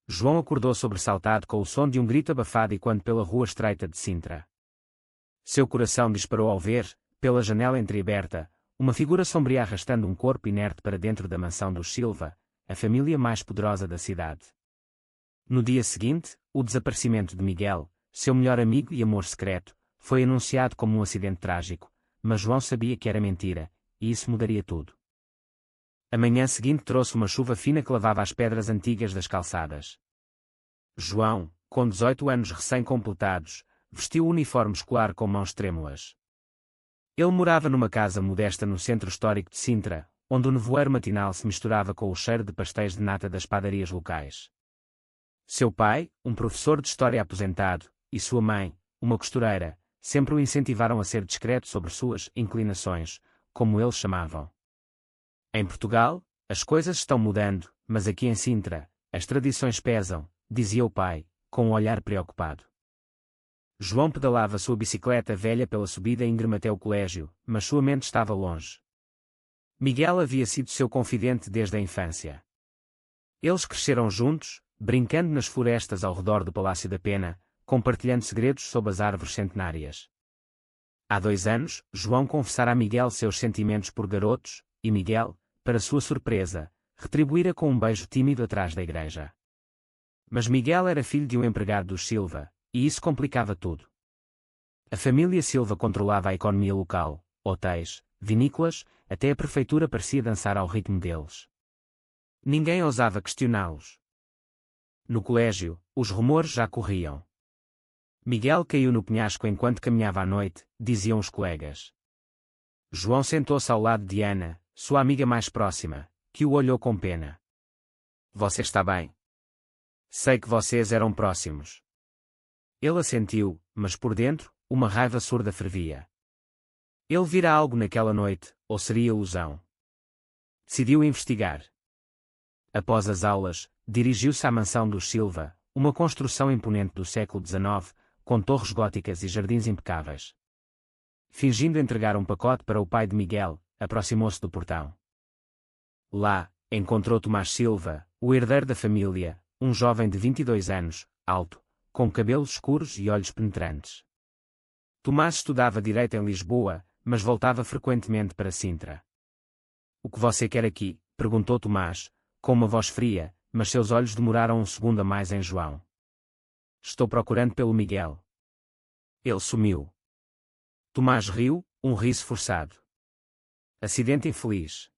João acordou sobressaltado com o som de um grito abafado e quando pela rua estreita de Sintra. Seu coração disparou ao ver, pela janela entreaberta, uma figura sombria arrastando um corpo inerte para dentro da mansão dos Silva, a família mais poderosa da cidade. No dia seguinte, o desaparecimento de Miguel, seu melhor amigo e amor secreto, foi anunciado como um acidente trágico, mas João sabia que era mentira, e isso mudaria tudo. A manhã seguinte trouxe uma chuva fina que lavava as pedras antigas das calçadas. João, com 18 anos recém-completados, vestiu o uniforme escolar com mãos trêmulas. Ele morava numa casa modesta no centro histórico de Sintra, onde o nevoeiro matinal se misturava com o cheiro de pastéis de nata das padarias locais. Seu pai, um professor de história aposentado, e sua mãe, uma costureira, sempre o incentivaram a ser discreto sobre suas inclinações, como eles chamavam. Em Portugal, as coisas estão mudando, mas aqui em Sintra, as tradições pesam, dizia o pai, com um olhar preocupado. João pedalava sua bicicleta velha pela subida íngreme até o colégio, mas sua mente estava longe. Miguel havia sido seu confidente desde a infância. Eles cresceram juntos, brincando nas florestas ao redor do Palácio da Pena, compartilhando segredos sob as árvores centenárias. Há 2 anos, João confessara a Miguel seus sentimentos por garotos, e Miguel, para sua surpresa, retribuíra com um beijo tímido atrás da igreja. Mas Miguel era filho de um empregado dos Silva, e isso complicava tudo. A família Silva controlava a economia local, hotéis, vinícolas, até a prefeitura parecia dançar ao ritmo deles. Ninguém ousava questioná-los. No colégio, os rumores já corriam. Miguel caiu no penhasco enquanto caminhava à noite, diziam os colegas. João sentou-se ao lado de Ana, sua amiga mais próxima, que o olhou com pena. Você está bem? Sei que vocês eram próximos. Ele assentiu, mas por dentro, uma raiva surda fervia. Ele vira algo naquela noite, ou seria ilusão? Decidiu investigar. Após as aulas, dirigiu-se à mansão dos Silva, uma construção imponente do século XIX, com torres góticas e jardins impecáveis. Fingindo entregar um pacote para o pai de Miguel, aproximou-se do portão. Lá, encontrou Tomás Silva, o herdeiro da família, um jovem de 22 anos, alto, com cabelos escuros e olhos penetrantes. Tomás estudava direito em Lisboa, mas voltava frequentemente para Sintra. O que você quer aqui? Perguntou Tomás, com uma voz fria, mas seus olhos demoraram um segundo a mais em João. Estou procurando pelo Miguel. Ele sumiu. Tomás riu, um riso forçado. Acidente infeliz.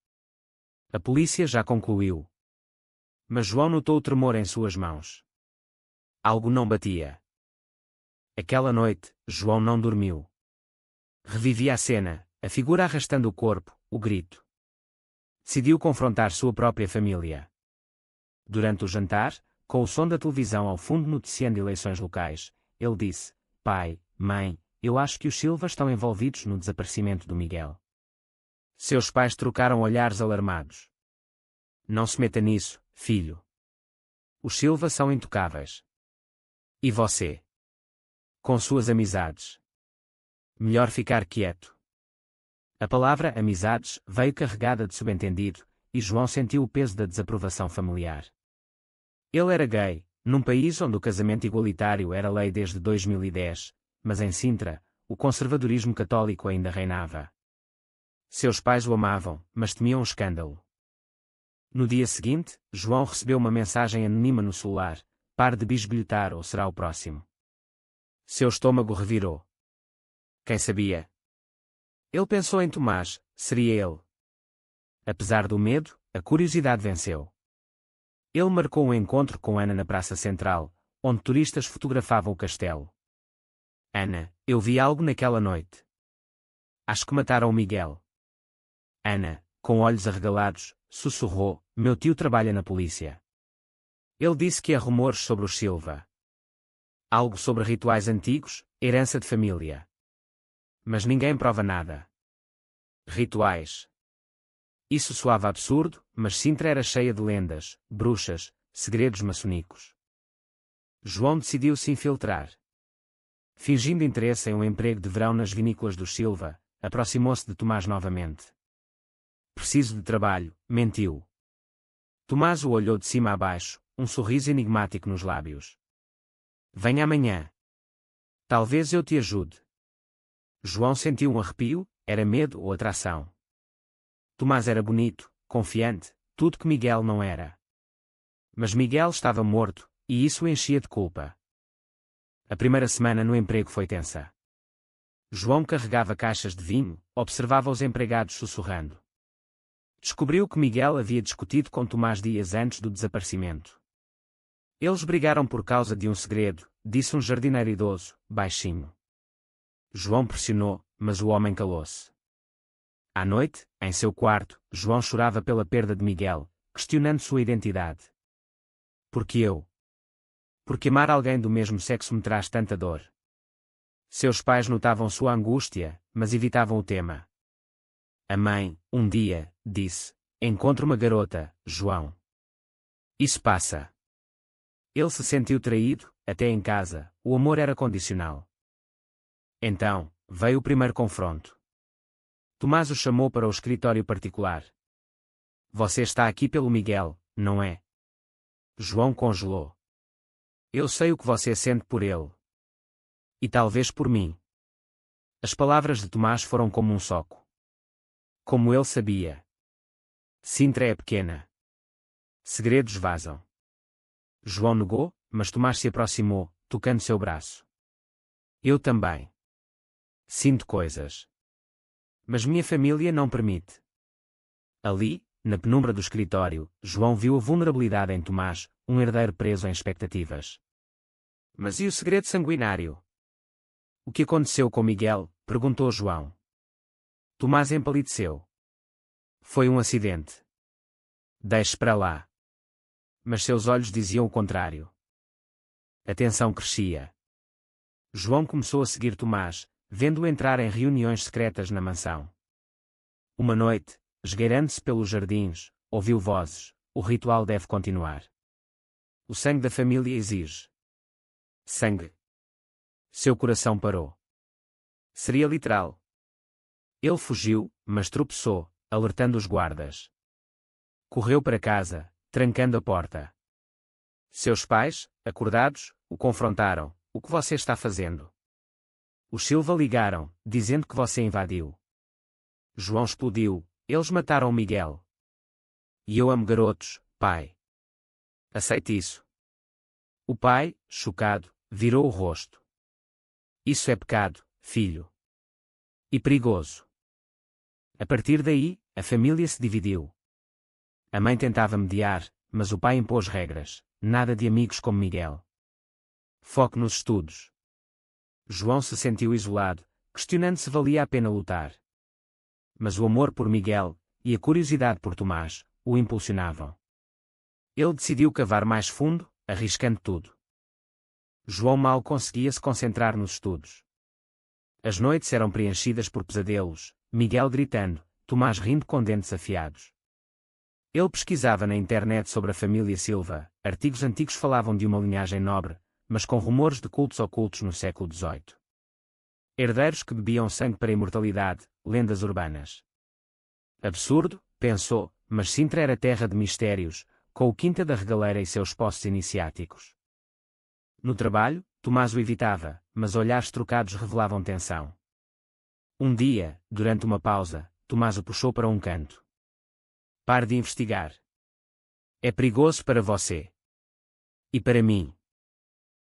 A polícia já concluiu. Mas João notou o tremor em suas mãos. Algo não batia. Aquela noite, João não dormiu. Revivia a cena, a figura arrastando o corpo, o grito. Decidiu confrontar sua própria família. Durante o jantar, com o som da televisão ao fundo noticiando eleições locais, ele disse: Pai, mãe, eu acho que os Silva estão envolvidos no desaparecimento do Miguel. Seus pais trocaram olhares alarmados. Não se meta nisso, filho. Os Silva são intocáveis. E você? Com suas amizades. Melhor ficar quieto. A palavra amizades veio carregada de subentendido, e João sentiu o peso da desaprovação familiar. Ele era gay, num país onde o casamento igualitário era lei desde 2010, mas em Sintra, o conservadorismo católico ainda reinava. Seus pais o amavam, mas temiam um escândalo. No dia seguinte, João recebeu uma mensagem anônima no celular: pare de bisbilhotar ou será o próximo. Seu estômago revirou. Quem sabia? Ele pensou em Tomás, seria ele. Apesar do medo, a curiosidade venceu. Ele marcou um encontro com Ana na Praça Central, onde turistas fotografavam o castelo. Ana, eu vi algo naquela noite. Acho que mataram o Miguel. Ana, com olhos arregalados, sussurrou: meu tio trabalha na polícia. Ele disse que há rumores sobre os Silva. Algo sobre rituais antigos, herança de família. Mas ninguém prova nada. Rituais. Isso soava absurdo, mas Sintra era cheia de lendas, bruxas, segredos maçonicos. João decidiu se infiltrar. Fingindo interesse em um emprego de verão nas vinícolas dos Silva, aproximou-se de Tomás novamente. Preciso de trabalho, mentiu. Tomás o olhou de cima a baixo, um sorriso enigmático nos lábios. Venha amanhã. Talvez eu te ajude. João sentiu um arrepio, era medo ou atração. Tomás era bonito, confiante, tudo que Miguel não era. Mas Miguel estava morto, e isso o enchia de culpa. A primeira semana no emprego foi tensa. João carregava caixas de vinho, observava os empregados sussurrando. Descobriu que Miguel havia discutido com Tomás dias antes do desaparecimento. Eles brigaram por causa de um segredo, disse um jardineiro idoso, baixinho. João pressionou, mas o homem calou-se. À noite, em seu quarto, João chorava pela perda de Miguel, questionando sua identidade. Por que eu? Porque amar alguém do mesmo sexo me traz tanta dor. Seus pais notavam sua angústia, mas evitavam o tema. A mãe, um dia, disse: encontre uma garota, João. Isso passa. Ele se sentiu traído, até em casa, o amor era condicional. Então, veio o primeiro confronto. Tomás o chamou para o escritório particular. Você está aqui pelo Miguel, não é? João congelou. Eu sei o que você sente por ele. E talvez por mim. As palavras de Tomás foram como um soco. Como ele sabia. Sintra é pequena. Segredos vazam. João negou, mas Tomás se aproximou, tocando seu braço. Eu também. Sinto coisas. Mas minha família não permite. Ali, na penumbra do escritório, João viu a vulnerabilidade em Tomás, um herdeiro preso em expectativas. Mas e o segredo sanguinário? O que aconteceu com Miguel? Perguntou João. Tomás empalideceu. Foi um acidente. Deixe para lá. Mas seus olhos diziam o contrário. A tensão crescia. João começou a seguir Tomás, vendo-o entrar em reuniões secretas na mansão. Uma noite, esgueirando-se pelos jardins, ouviu vozes: o ritual deve continuar. O sangue da família exige. Sangue. Seu coração parou. Seria literal. Ele fugiu, mas tropeçou, alertando os guardas. Correu para casa, trancando a porta. Seus pais, acordados, o confrontaram: o que você está fazendo? Os Silva ligaram, dizendo que você invadiu. João explodiu: eles mataram Miguel. E eu amo garotos, pai. Aceite isso. O pai, chocado, virou o rosto. Isso é pecado, filho. E perigoso. A partir daí, a família se dividiu. A mãe tentava mediar, mas o pai impôs regras: nada de amigos como Miguel. Foque nos estudos. João se sentiu isolado, questionando se valia a pena lutar. Mas o amor por Miguel, e a curiosidade por Tomás, o impulsionavam. Ele decidiu cavar mais fundo, arriscando tudo. João mal conseguia se concentrar nos estudos. As noites eram preenchidas por pesadelos, Miguel gritando, Tomás rindo com dentes afiados. Ele pesquisava na internet sobre a família Silva, artigos antigos falavam de uma linhagem nobre, mas com rumores de cultos ocultos no século XVIII. Herdeiros que bebiam sangue para a imortalidade, lendas urbanas. Absurdo, pensou, mas Sintra era terra de mistérios, com o Quinta da Regaleira e seus poços iniciáticos. No trabalho, Tomás o evitava, mas olhares trocados revelavam tensão. Um dia, durante uma pausa, Tomás o puxou para um canto. Pare de investigar. É perigoso para você. E para mim.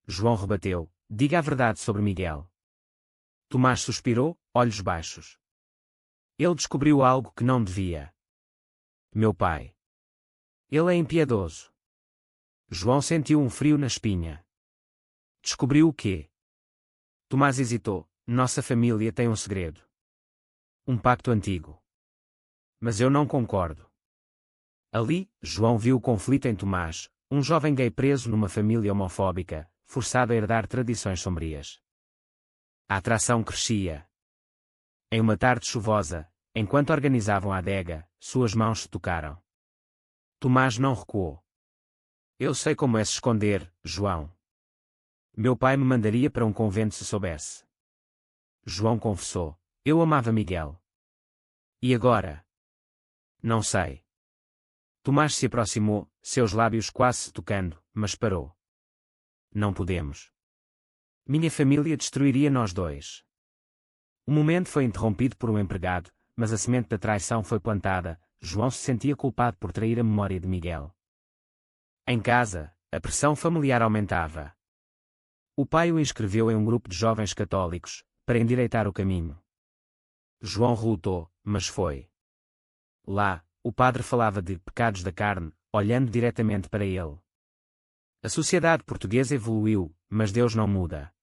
João rebateu: diga a verdade sobre Miguel. Tomás suspirou, olhos baixos. Ele descobriu algo que não devia. Meu pai. Ele é impiedoso. João sentiu um frio na espinha. Descobriu o quê? Tomás hesitou. Nossa família tem um segredo. Um pacto antigo. Mas eu não concordo. Ali, João viu o conflito em Tomás, um jovem gay preso numa família homofóbica, forçado a herdar tradições sombrias. A atração crescia. Em uma tarde chuvosa, enquanto organizavam a adega, suas mãos se tocaram. Tomás não recuou. Eu sei como é se esconder, João. Meu pai me mandaria para um convento se soubesse. João confessou: eu amava Miguel. E agora? Não sei. Tomás se aproximou, seus lábios quase se tocando, mas parou. Não podemos. Minha família destruiria nós dois. O momento foi interrompido por um empregado, mas a semente da traição foi plantada. João se sentia culpado por trair a memória de Miguel. Em casa, a pressão familiar aumentava. O pai o inscreveu em um grupo de jovens católicos, para endireitar o caminho. João relutou, mas foi. Lá, o padre falava de pecados da carne, olhando diretamente para ele. A sociedade portuguesa evoluiu, mas Deus não muda.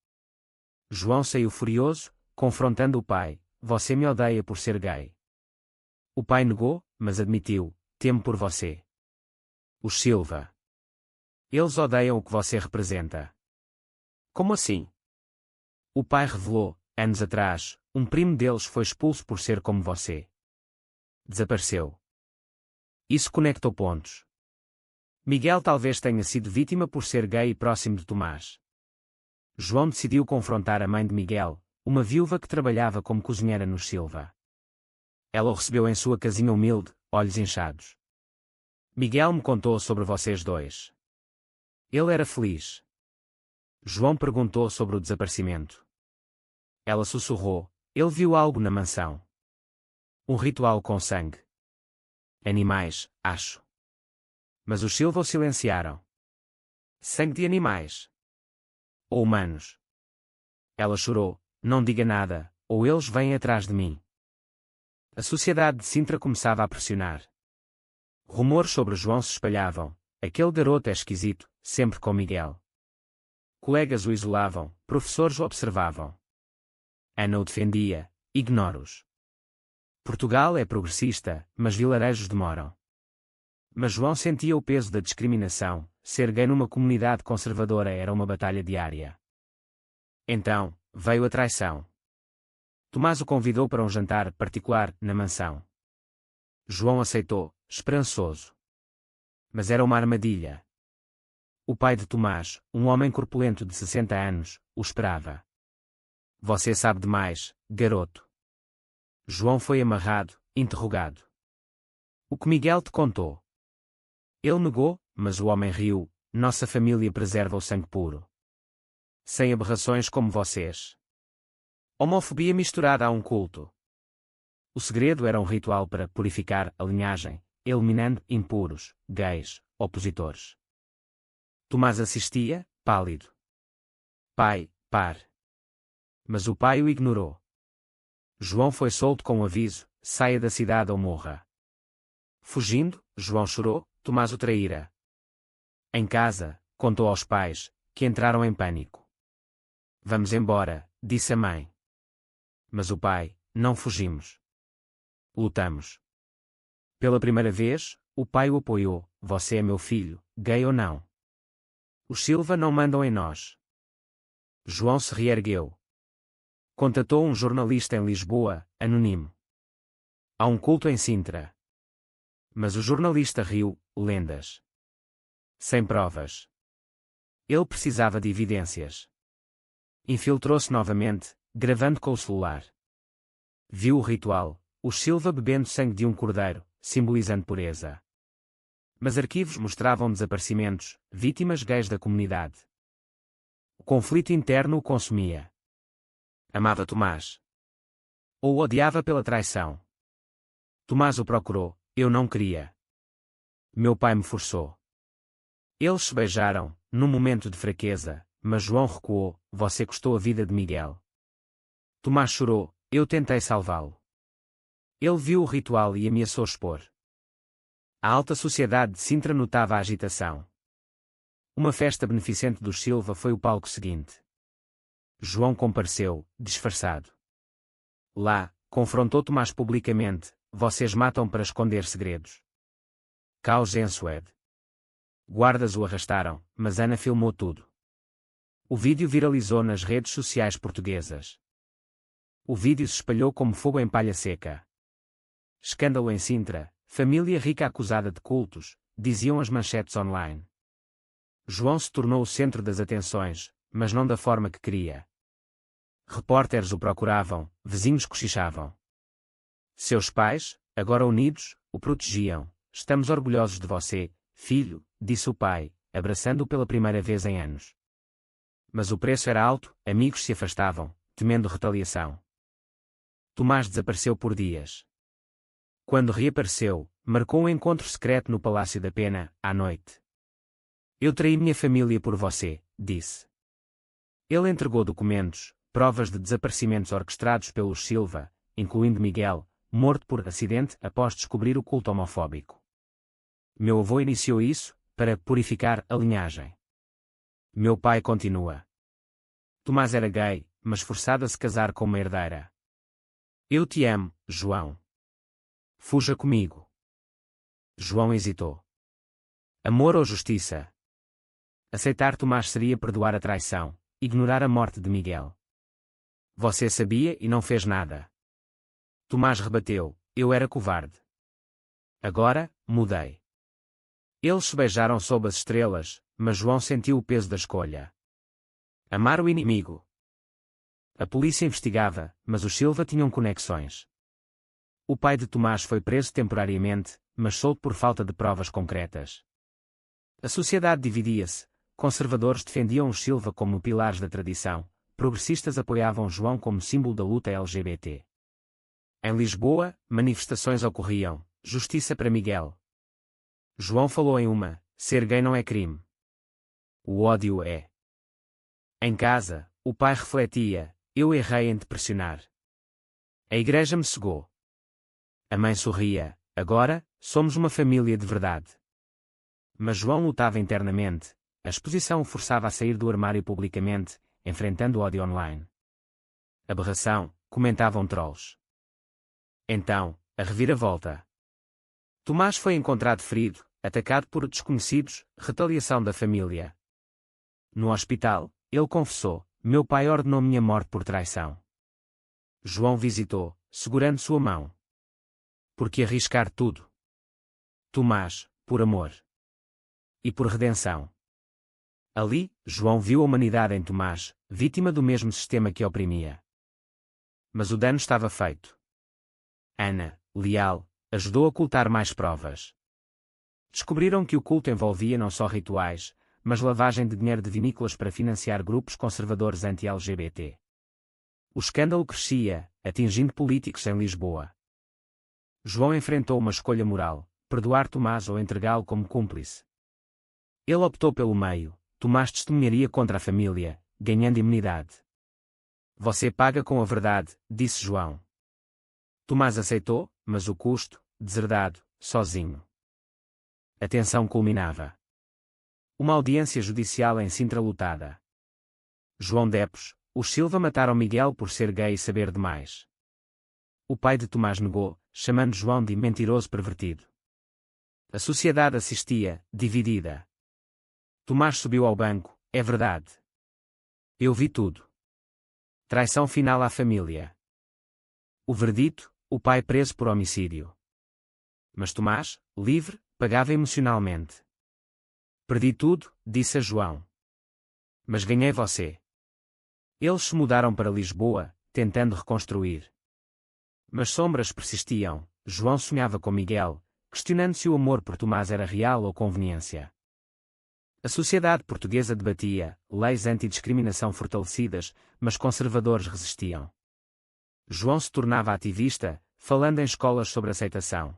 João saiu furioso, confrontando o pai: você me odeia por ser gay. O pai negou, mas admitiu: temo por você. Os Silva. Eles odeiam o que você representa. Como assim? O pai revelou: anos atrás, um primo deles foi expulso por ser como você. Desapareceu. Isso conectou pontos. Miguel talvez tenha sido vítima por ser gay e próximo de Tomás. João decidiu confrontar a mãe de Miguel, uma viúva que trabalhava como cozinheira nos Silva. Ela o recebeu em sua casinha humilde, olhos inchados. Miguel me contou sobre vocês dois. Ele era feliz. João perguntou sobre o desaparecimento. Ela sussurrou: ele viu algo na mansão. Um ritual com sangue. Animais, acho. Mas os Silva o silenciaram. Sangue de animais. Ou humanos. Ela chorou: não diga nada, ou eles vêm atrás de mim. A sociedade de Sintra começava a pressionar. Rumores sobre João se espalhavam: aquele garoto é esquisito, sempre com Miguel. Colegas o isolavam, professores o observavam. Ana o defendia: ignore-os. Portugal é progressista, mas vilarejos demoram. Mas João sentia o peso da discriminação. Ser gay numa comunidade conservadora era uma batalha diária. Então, veio a traição. Tomás o convidou para um jantar particular, na mansão. João aceitou, esperançoso. Mas era uma armadilha. O pai de Tomás, um homem corpulento de 60 anos, o esperava. Você sabe demais, garoto. João foi amarrado, interrogado. O que Miguel te contou? Ele negou, mas o homem riu: nossa família preserva o sangue puro. Sem aberrações como vocês. Homofobia misturada a um culto. O segredo era um ritual para purificar a linhagem, eliminando impuros, gays, opositores. Tomás assistia, pálido. Pai, pare. Mas o pai o ignorou. João foi solto com um aviso: saia da cidade ou morra. Fugindo, João chorou: Tomás o traíra. Em casa, contou aos pais, que entraram em pânico. Vamos embora, disse a mãe. Mas o pai: não fugimos. Lutamos. Pela primeira vez, o pai o apoiou: você é meu filho, gay ou não. Os Silva não mandam em nós. João se reergueu. Contatou um jornalista em Lisboa, anônimo. Há um culto em Sintra. Mas o jornalista riu: lendas. Sem provas. Ele precisava de evidências. Infiltrou-se novamente, gravando com o celular. Viu o ritual: os Silva bebendo sangue de um cordeiro, simbolizando pureza. Mas arquivos mostravam desaparecimentos, vítimas gays da comunidade. O conflito interno o consumia. Amava Tomás. Ou o odiava pela traição. Tomás o procurou: eu não queria. Meu pai me forçou. Eles se beijaram, num momento de fraqueza, mas João recuou: você custou a vida de Miguel. Tomás chorou: eu tentei salvá-lo. Ele viu o ritual e ameaçou expor. A alta sociedade de Sintra notava a agitação. Uma festa beneficente dos Silva foi o palco seguinte. João compareceu, disfarçado. Lá, confrontou Tomás publicamente: vocês matam para esconder segredos. Caos em Suede. Guardas o arrastaram, mas Ana filmou tudo. O vídeo viralizou nas redes sociais portuguesas. O vídeo se espalhou como fogo em palha seca. Escândalo em Sintra, família rica acusada de cultos, diziam as manchetes online. João se tornou o centro das atenções, mas não da forma que queria. Repórteres o procuravam, vizinhos cochichavam. Seus pais, agora unidos, o protegiam, estamos orgulhosos de você, filho, disse o pai, abraçando-o pela primeira vez em anos. Mas o preço era alto, amigos se afastavam, temendo retaliação. Tomás desapareceu por dias. Quando reapareceu, marcou um encontro secreto no Palácio da Pena, à noite. Eu traí minha família por você, disse. Ele entregou documentos, provas de desaparecimentos orquestrados pelos Silva, incluindo Miguel, morto por acidente após descobrir o culto homofóbico. Meu avô iniciou isso, para purificar a linhagem. Meu pai continua. Tomás era gay, mas forçado a se casar com uma herdeira. Eu te amo, João. Fuja comigo. João hesitou. Amor ou justiça? Aceitar Tomás seria perdoar a traição, ignorar a morte de Miguel. Você sabia e não fez nada. Tomás rebateu, eu era covarde. Agora, mudei. Eles se beijaram sob as estrelas, mas João sentiu o peso da escolha. Amar o inimigo. A polícia investigava, mas os Silva tinham conexões. O pai de Tomás foi preso temporariamente, mas solto por falta de provas concretas. A sociedade dividia-se, conservadores defendiam os Silva como pilares da tradição, progressistas apoiavam João como símbolo da luta LGBT. Em Lisboa, manifestações ocorriam, justiça para Miguel. João falou em uma, ser gay não é crime. O ódio é. Em casa, o pai refletia, eu errei em te pressionar. A igreja me cegou. A mãe sorria, agora, somos uma família de verdade. Mas João lutava internamente, a exposição o forçava a sair do armário publicamente, enfrentando o ódio online. Aberração, comentavam trolls. Então, a reviravolta. Tomás foi encontrado ferido, atacado por desconhecidos, retaliação da família. No hospital, ele confessou, meu pai ordenou minha morte por traição. João visitou, segurando sua mão. Por que arriscar tudo? Tomás, por amor. E por redenção. Ali, João viu a humanidade em Tomás, vítima do mesmo sistema que oprimia. Mas o dano estava feito. Ana, leal, ajudou a ocultar mais provas. Descobriram que o culto envolvia não só rituais, mas lavagem de dinheiro de vinícolas para financiar grupos conservadores anti-LGBT. O escândalo crescia, atingindo políticos em Lisboa. João enfrentou uma escolha moral, perdoar Tomás ou entregá-lo como cúmplice. Ele optou pelo meio, Tomás testemunharia contra a família, ganhando imunidade. Você paga com a verdade, disse João. Tomás aceitou, mas o custo, deserdado, sozinho. A tensão culminava. Uma audiência judicial em Sintra lotada. João Depos, os Silva mataram Miguel por ser gay e saber demais. O pai de Tomás negou, chamando João de mentiroso pervertido. A sociedade assistia, dividida. Tomás subiu ao banco, é verdade. Eu vi tudo. Traição final à família. O verdito, o pai preso por homicídio. Mas Tomás, livre, pagava emocionalmente. Perdi tudo, disse a João. Mas ganhei você. Eles se mudaram para Lisboa, tentando reconstruir. Mas sombras persistiam, João sonhava com Miguel, questionando se o amor por Tomás era real ou conveniência. A sociedade portuguesa debatia, leis antidiscriminação fortalecidas, mas conservadores resistiam. João se tornava ativista, falando em escolas sobre aceitação.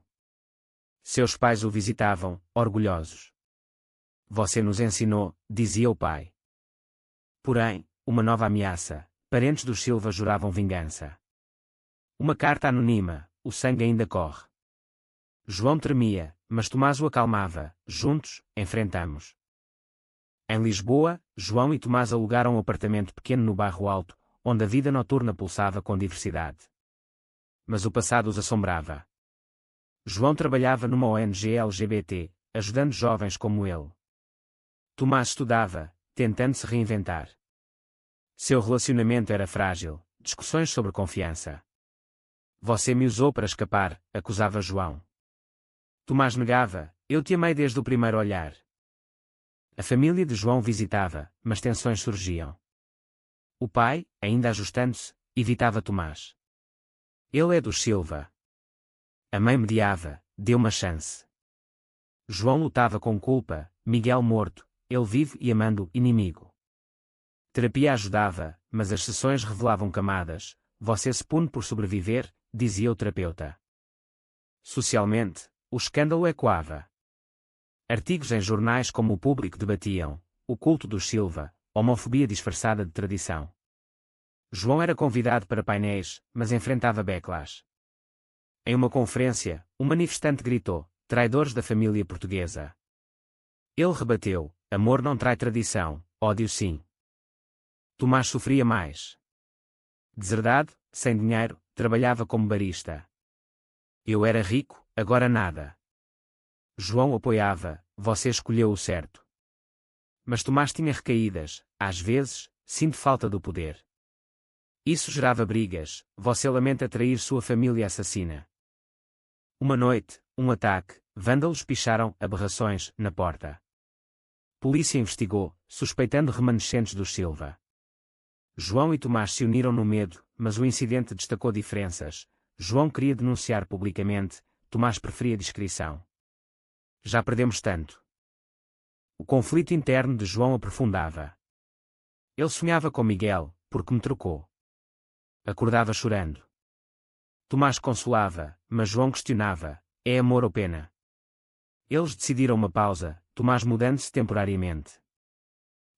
Seus pais o visitavam, orgulhosos. Você nos ensinou, dizia o pai. Porém, uma nova ameaça, parentes dos Silva juravam vingança. Uma carta anônima, o sangue ainda corre. João tremia, mas Tomás o acalmava, juntos, enfrentamos. Em Lisboa, João e Tomás alugaram um apartamento pequeno no bairro Alto, onde a vida noturna pulsava com diversidade. Mas o passado os assombrava. João trabalhava numa ONG LGBT, ajudando jovens como ele. Tomás estudava, tentando se reinventar. Seu relacionamento era frágil, discussões sobre confiança. Você me usou para escapar, acusava João. Tomás negava, eu te amei desde o primeiro olhar. A família de João visitava, mas tensões surgiam. O pai, ainda ajustando-se, evitava Tomás. Ele é dos Silva. A mãe mediava, deu uma chance. João lutava com culpa, Miguel morto, ele vivo e amando, inimigo. Terapia ajudava, mas as sessões revelavam camadas, você se pune por sobreviver, dizia o terapeuta. Socialmente, o escândalo ecoava. Artigos em jornais como o Público debatiam, o culto dos Silva, homofobia disfarçada de tradição. João era convidado para painéis, mas enfrentava backlash. Em uma conferência, um manifestante gritou, traidores da família portuguesa. Ele rebateu, amor não trai tradição, ódio sim. Tomás sofria mais. Deserdado, sem dinheiro, trabalhava como barista. Eu era rico, agora nada. João apoiava, você escolheu o certo. Mas Tomás tinha recaídas, às vezes, sinto falta do poder. Isso gerava brigas, você lamenta trair sua família assassina. Uma noite, um ataque, vândalos picharam aberrações na porta. Polícia investigou, suspeitando remanescentes dos Silva. João e Tomás se uniram no medo, mas o incidente destacou diferenças. João queria denunciar publicamente, Tomás preferia discrição. Já perdemos tanto. O conflito interno de João aprofundava. Ele sonhava com Miguel, porque me trocou. Acordava chorando. Tomás consolava, mas João questionava, é amor ou pena? Eles decidiram uma pausa, Tomás mudando-se temporariamente.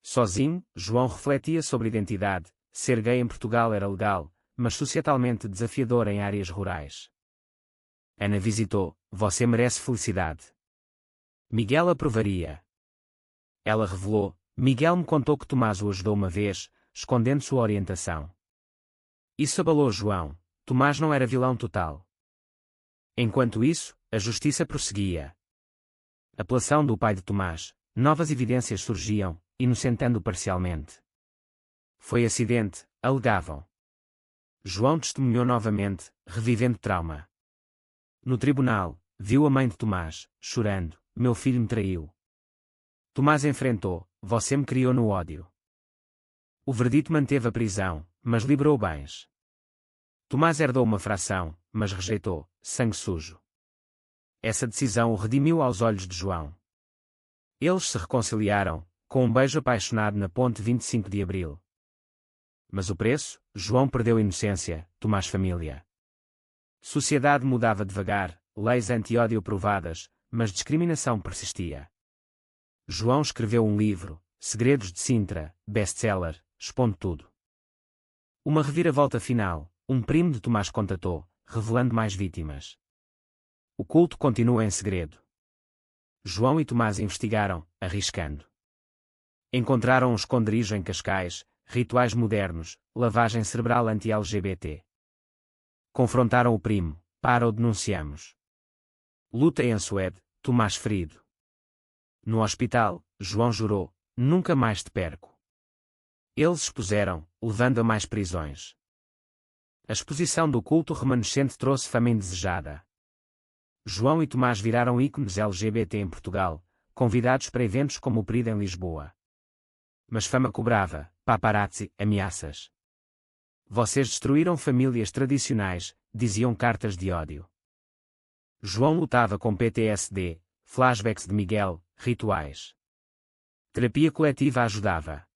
Sozinho, João refletia sobre identidade, ser gay em Portugal era legal, mas societalmente desafiador em áreas rurais. Ana visitou, você merece felicidade. Miguel aprovaria. Ela revelou, Miguel me contou que Tomás o ajudou uma vez, escondendo sua orientação. Isso abalou João, Tomás não era vilão total. Enquanto isso, a justiça prosseguia. Apelação do pai de Tomás, novas evidências surgiam, inocentando parcialmente. Foi acidente, alegavam. João testemunhou novamente, revivendo trauma. No tribunal, viu a mãe de Tomás, chorando, meu filho me traiu. Tomás enfrentou, você me criou no ódio. O verdito manteve a prisão, mas liberou bens. Tomás herdou uma fração, mas rejeitou, sangue sujo. Essa decisão o redimiu aos olhos de João. Eles se reconciliaram, com um beijo apaixonado na ponte 25 de abril. Mas o preço, João perdeu inocência, Tomás família. Sociedade mudava devagar, leis anti-ódio aprovadas, mas discriminação persistia. João escreveu um livro, Segredos de Sintra, best-seller, expondo tudo. Uma reviravolta final, um primo de Tomás contatou, revelando mais vítimas. O culto continua em segredo. João e Tomás investigaram, arriscando. Encontraram um esconderijo em Cascais, rituais modernos, lavagem cerebral anti-LGBT. Confrontaram o primo, para o denunciamos. Luta em Suede, Tomás ferido. No hospital, João jurou, nunca mais te perco. Eles expuseram, levando a mais prisões. A exposição do culto remanescente trouxe fama indesejada. João e Tomás viraram ícones LGBT em Portugal, convidados para eventos como o PRID em Lisboa. Mas fama cobrava, paparazzi, ameaças. Vocês destruíram famílias tradicionais, diziam cartas de ódio. João lutava com PTSD, flashbacks de Miguel, rituais. Terapia coletiva ajudava.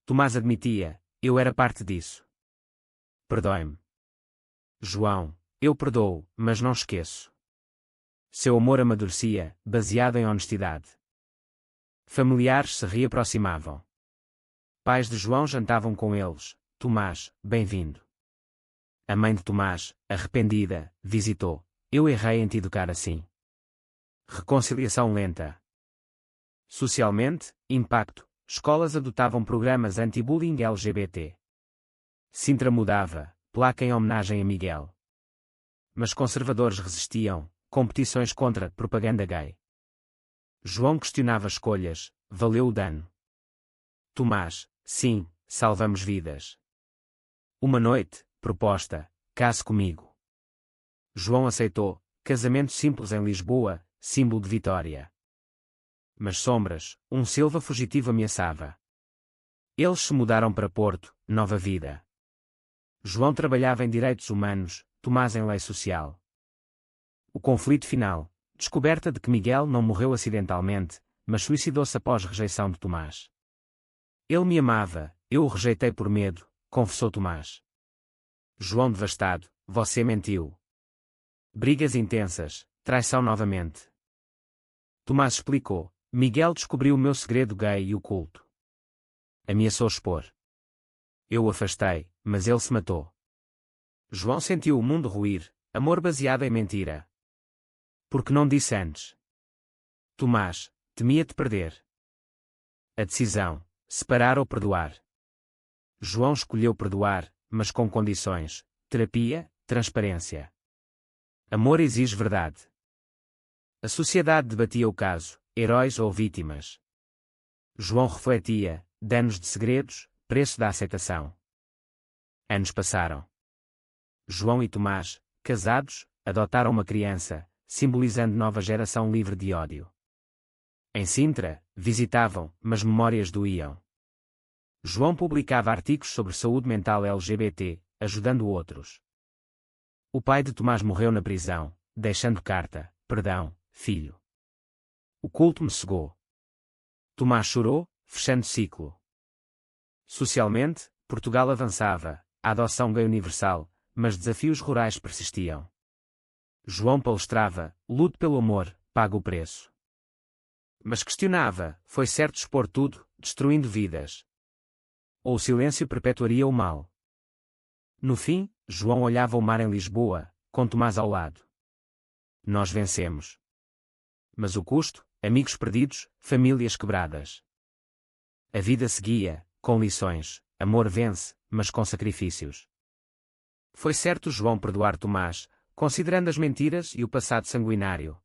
Tomás admitia, eu era parte disso. Perdoe-me. João, eu perdoo, mas não esqueço. Seu amor amadurecia, baseado em honestidade. Familiares se reaproximavam. Pais de João jantavam com eles, Tomás, bem-vindo. A mãe de Tomás, arrependida, visitou, eu errei em te educar assim. Reconciliação lenta. Socialmente, impacto, escolas adotavam programas anti-bullying LGBT. Sintra mudava, placa em homenagem a Miguel. Mas conservadores resistiam, competições contra propaganda gay. João questionava escolhas, valeu o dano. Tomás, sim, salvamos vidas. Uma noite, proposta, case comigo. João aceitou, casamento simples em Lisboa, símbolo de vitória. Mas sombras, um Silva fugitivo ameaçava. Eles se mudaram para Porto, nova vida. João trabalhava em direitos humanos, Tomás em lei social. O conflito final, Descoberta de que Miguel não morreu acidentalmente, mas suicidou-se após rejeição de Tomás. Ele me amava, eu o rejeitei por medo, confessou Tomás. João devastado, você mentiu. Brigas intensas, traição novamente. Tomás explicou, Miguel descobriu o meu segredo gay e oculto. Ameaçou expor. Eu o afastei, mas ele se matou. João sentiu o mundo ruir, amor baseado em mentira. Porque não disse antes? Tomás, temia-te perder. A decisão, separar ou perdoar. João escolheu perdoar, mas com condições, terapia, transparência. Amor exige verdade. A sociedade debatia o caso, heróis ou vítimas. João refletia, danos de segredos, preço da aceitação. Anos passaram. João e Tomás, casados, adotaram uma criança, simbolizando nova geração livre de ódio. Em Sintra, visitavam, mas memórias doíam. João publicava artigos sobre saúde mental LGBT, ajudando outros. O pai de Tomás morreu na prisão, deixando carta, perdão, filho. O culto me cegou. Tomás chorou, fechando ciclo. Socialmente, Portugal avançava, a adoção gay universal, mas desafios rurais persistiam. João palestrava, lute pelo amor, paga o preço. Mas questionava, foi certo expor tudo, destruindo vidas? Ou o silêncio perpetuaria o mal? No fim, João olhava o mar em Lisboa, com Tomás ao lado. Nós vencemos. Mas o custo, amigos perdidos, famílias quebradas. A vida seguia, com lições, amor vence, mas com sacrifícios. Foi certo João perdoar Tomás, considerando as mentiras e o passado sanguinário.